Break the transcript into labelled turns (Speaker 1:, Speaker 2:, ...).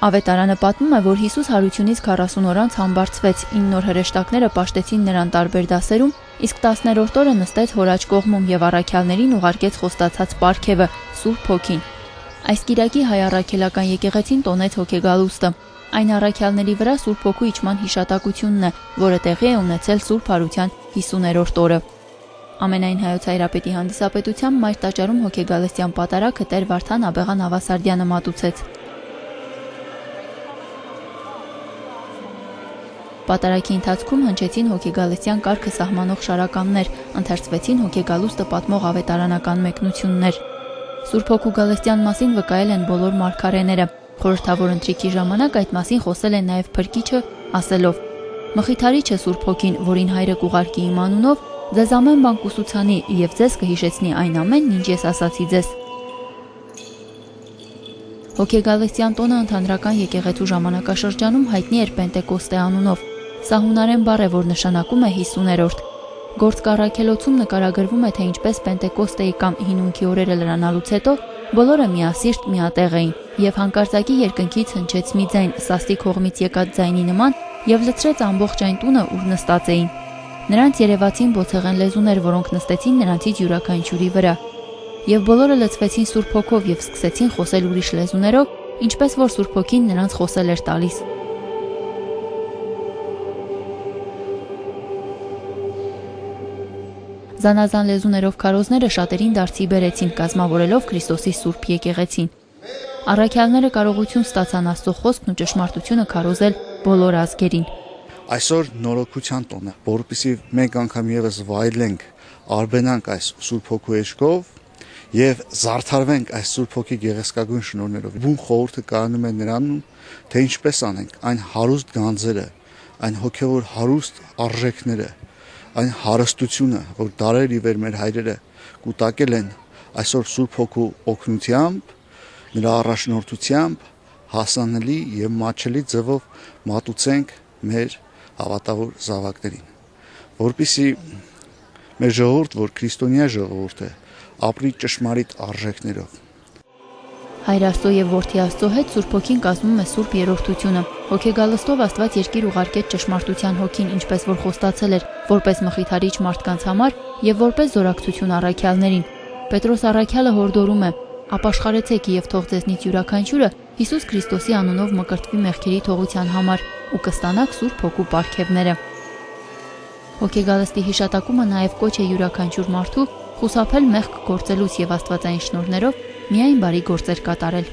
Speaker 1: Ավետարանը պատմում է, որ Հիսուս հարությունից 40 օր անց համբարձվեց, 9 օր հրեշտակները պաշտեցին նրան տարբեր դասերում, իսկ 10-րդ օրը նստեց հոր աջ կողմում եւ առաքյալներին ուղարկեց խոստացած պարգևը՝ Սուրբ Հոգին։ Այս կիրակի հայ առաքելական եկեղեցին տոնեց հոգեգալուստը։ Այն առաքյալների վրա Սուրբ Հոգու իջման հիշատակությունն է, որը տեղի է ունեցել Սուրբ Հարության 50-րդ օրը։ Ամենայն հայոց հայրապետի հանդիսապետությամբ Մայր տաճարում հոգեգալստյան պատարագը Տեր Վարդան Աբեղան Ավասարդյանը մատուցեց։ Պատարագի ընթացքում հնչեցին հոգեգալստյան կարգը սահմանող շարականներ, ընթերցվեցին հոգեգալուստը պատմող ավետարանական մեկնություններ։ Սուրբ Հոգու գալստյան մասին վկայել են բոլոր մարգարեները։ Խորհրդավոր ընթրիքի ժամանակ այդ մասին խոսել է նաև Փրկիչը, ասելով. «Մխիթարիչը Սուրբ Հոգին, որին Հայրը կուղարկի իմ անունով, ձեզ ամեն բան կուսուցանի եւ ձեզ կհիշեցնի այն ամենն, ինչ ես ասացի ձեզ»։ Հոգեգալստյան տոնը ընդհանրական եկեղեցու ժամանակաշրջանում հայտնի էր Պենտեկոստե անունով։ Սա հունարեն բառ է, որ նշանակում է 50-րդ։ Գործք առաքելոցում նկարագրվում է, թե ինչպես Պենտեկոստեի կամ հինունքի օրերը լրանալուց հետո բոլորը միասիրտ միատեղ էին եւ հանկարծակի երկնքից հնչեց մի ձայն, սաստիկ հողմից եկած ձայնի նման եւ լցրեց ամբողջ այն տունը, ուր նստած էին։ Նրանց երևացին բոցեղեն լեզուներ, որոնք նստեցին նրանցից յուրաքանչյուրի վրա։ Եվ բոլորը լցվեցին Սուրբ Հոգով եւ սկսեցին խոսել ուրիշ լեզուներով, ինչպես որ Սուրբ Հոգին նրանց խոսել էր տալիս։ Զանազան լեզուներով քարոզները շատերին դարձի բերեցին, կազմավորելով Քրիստոսի Սուրբ եկեղեցին։ Առաքյալները կարողություն ստացան Աստծո խոսքն ու ճշմարտությունը քարոզել բոլոր ազգերին։
Speaker 2: Այսօր նորոգության տոն է, որովհետեւ մենք անգամ եւս վայելենք, արբենանք այս Սուրբ Հոգու էջքով եւ զարդարվենք այս Սուրբ Հոգի գեղեցկագույն շնորհներով։ Բուն խորհուրդը կայանում է նրանում, թե ինչպես անենք այն հարուստ գանձերը, այն հոգեվոր հարուստ արժեքները, այն հարստությունը, որ դարեր ի վեր մեր հայրերը կուտակել են, այսօր Սուրբ Հոգու օգնությամբ, նրա առաջնորդությամբ հասանելի եւ մատչելի ձևով մատուցենք մեր հավատավոր զավակներին, որպեսզի մեր ժողովուրդ, որ քրիստոնյա ժողովուրդ է, ապրի ճշմարիտ արժեքներով։
Speaker 1: Հայր Աստծո եւ Որդի Աստծո հետ Սուրբ Հոգին կազմում է Սուրբ Երրորդությունը։ Հոգեգալստով Աստված երկիր ուղարկեց ճշմարտության հոգին, ինչպես որ խոստացել էր, որպես մխիթարիչ մարդկանց համար եւ որպես զորակցություն առաքյալներին։ Պետրոս առաքյալը հորդորում է. «Ապաշխարեցեք եւ թող ձեզնից յուրաքանչյուրը Հիսուս Քրիստոսի անունով մկրտվի մեղքերի թողության համար ու կստանաք Սուրբ Հոգու պարգևները»։ Հոգեգալստի հիշատակումը նաեւ կոչ է յուրաքանչյուր մարդու խուսափել մեղք գործելուց եւ աստվածային շնորհներով միայն բարի գործեր կատարել։